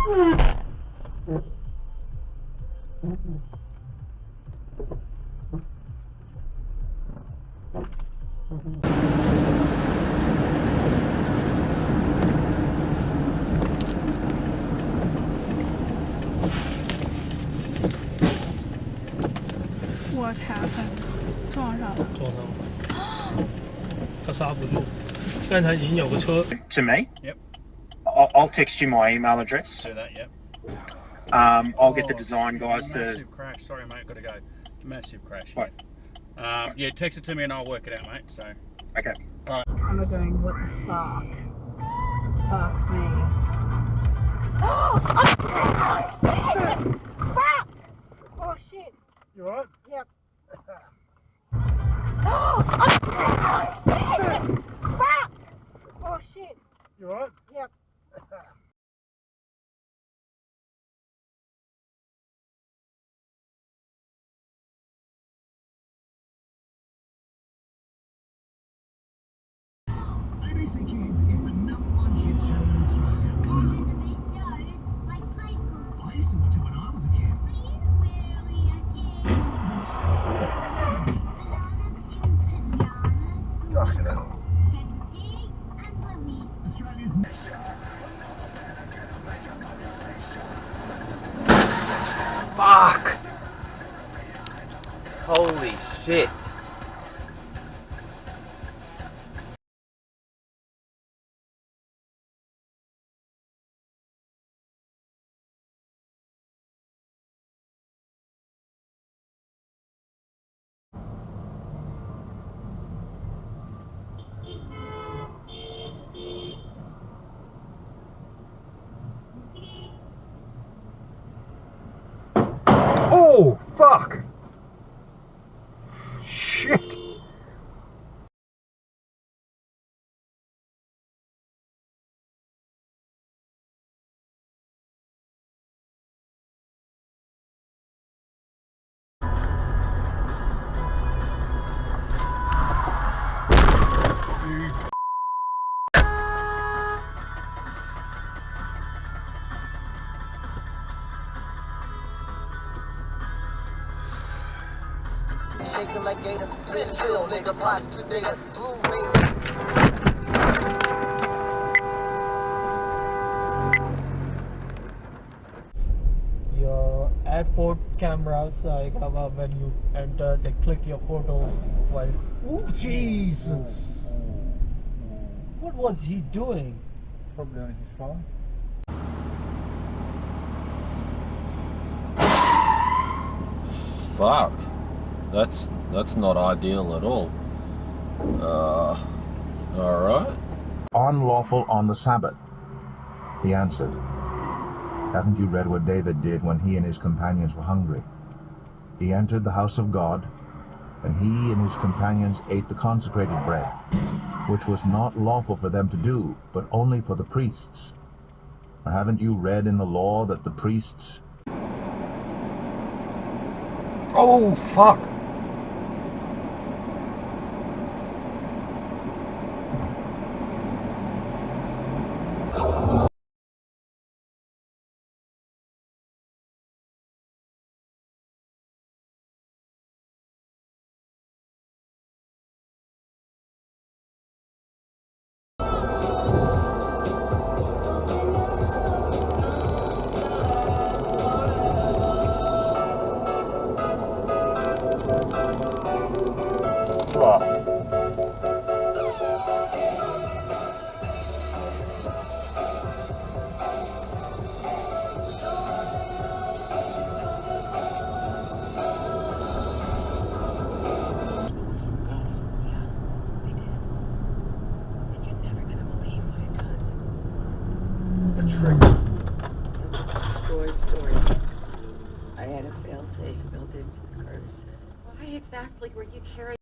What happened？ 撞上了。撞上了，他刹不住。刚才已经有个车。To me? Yep. I'll text you my email address. Do that, yep. I'll get the design guys to. Massive crash. Sorry, mate. Got to go. Massive crash. What? Yeah, text it to me and I'll work it out, mate. So. Okay. All right. I'm going. What the fuck? Fuck me. Fuck! Oh shit. You alright? Yep. Fuck! Oh shit. You alright? Yep. ABC Kids is the #1 kids show in Australia. I used to watch it when I was a kid. Fucking hell. Australia's Fuck! Holy shit. Oh, fuck! Shit! Shaking like gator, twin chill, nigga, prostitute nigga, blue wing. Your airport cameras, when you enter, they click your photo while. Oh Jesus! What was he doing? Probably on his phone. Fuck. That's not ideal at all. Alright. Unlawful on the Sabbath. He answered, haven't you read what David did when he and his companions were hungry? He entered the house of God, and he and his companions ate the consecrated bread, which was not lawful for them to do, but only for the priests. Or haven't you read in the law that the priests... Oh, fuck! Story. I had a fail-safe built into the curves. Why exactly were you carrying?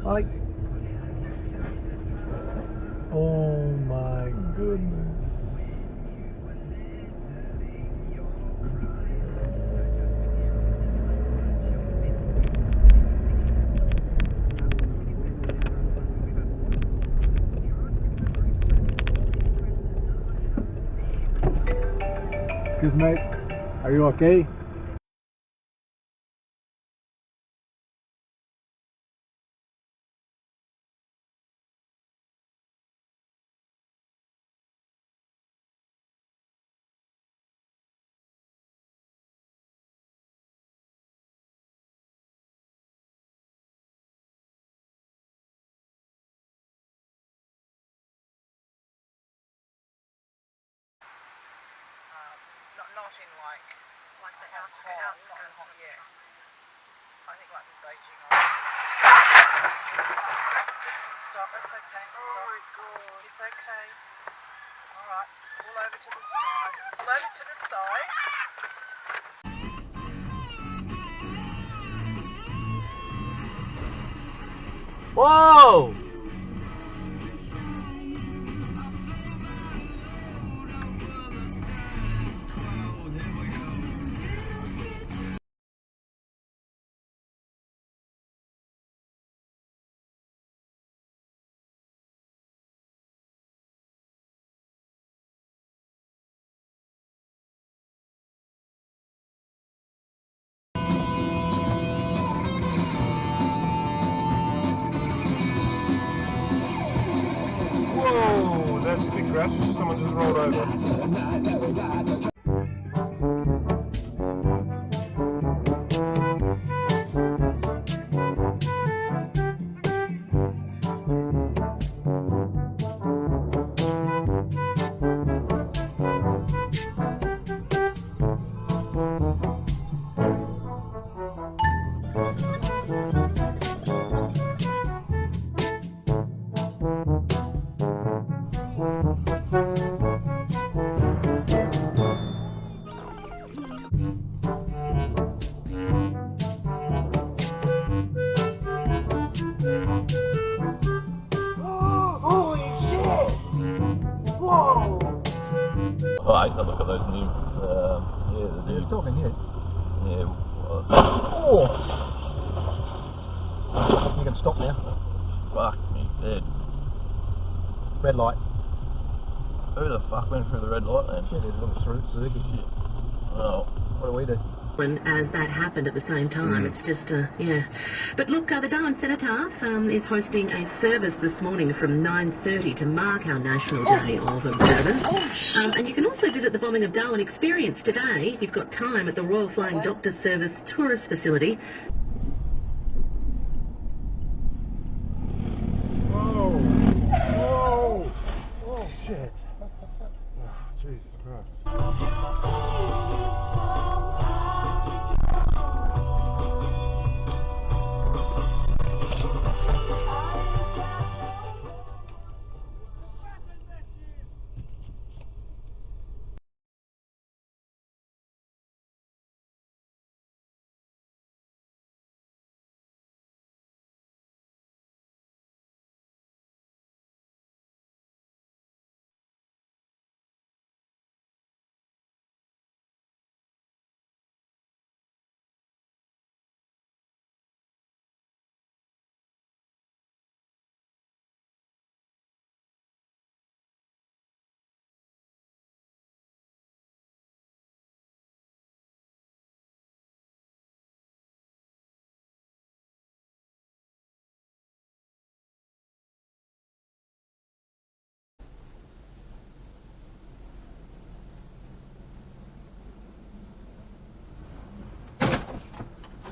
Like, oh my goodness. Excuse me, are you okay? Not in like the outskirts, yeah. I think like in Beijing or just stop, it's okay. Stop. Oh my god. It's okay. Alright, just pull over to the side. Pull over to the side. Whoa! Whoa, that's a big crash. Someone just rolled over. Oh, I used to look at those new, the new Talking here. yeah, Oh! You can stop now. fuck me dead. Red light. Who the fuck went through the red light then? Shit, there's a little Suzuki. Oh, What do we do? As that happened at the same time. It's just, yeah. But look, the Darwin Cenotaph is hosting a service this morning from 9:30 to mark our National Day of Observance. And you can also visit the Bombing of Darwin experience today if you've got time at the Royal Flying Doctor Service tourist facility. Whoa! Whoa! Oh shit! Oh, Jesus Christ!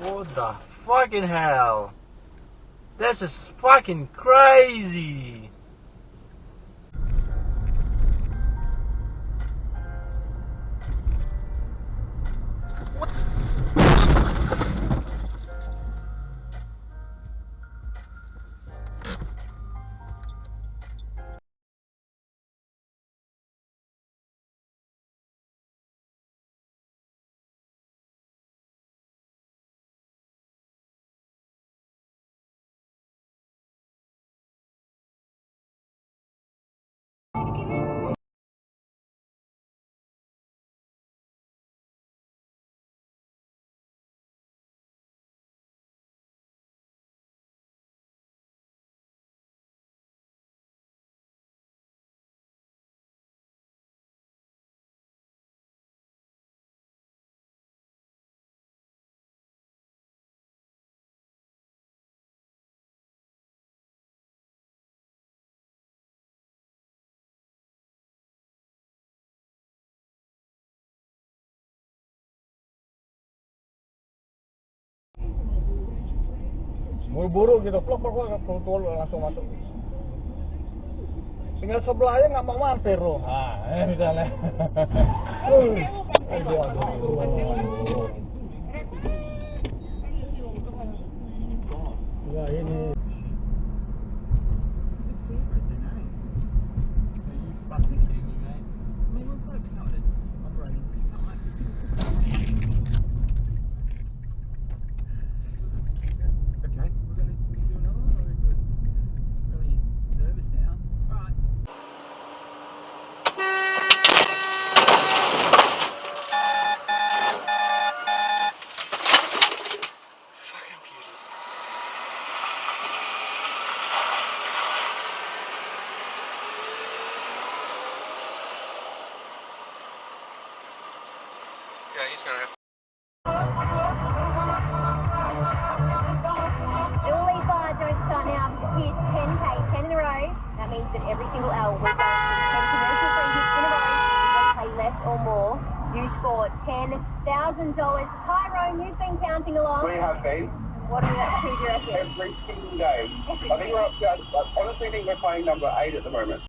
What the fucking hell? This is fucking crazy. Buru-buru gitu, plok langsung masuk. Tinggal sebelahnya nggak mau mampir loh. Nah, misalnya. Ya ini. Fucking kidding me, mate. I mean, we've got a powered operating system. Okay, we can do another one, or we're good? Really nervous now. Alright. Fucking beauty. Okay, he's gonna have to. Julie Fire, don't start now. Here's 10K, 10 in a row. That means that every single hour we're going to 10 commercial-free hits in a row. You want to play less or more. You score $10,000. Tyrone, you've been counting along. We have been. What are we up to, do you reckon? Every single day. I think we're up to, I honestly think we're playing number 8 at the moment.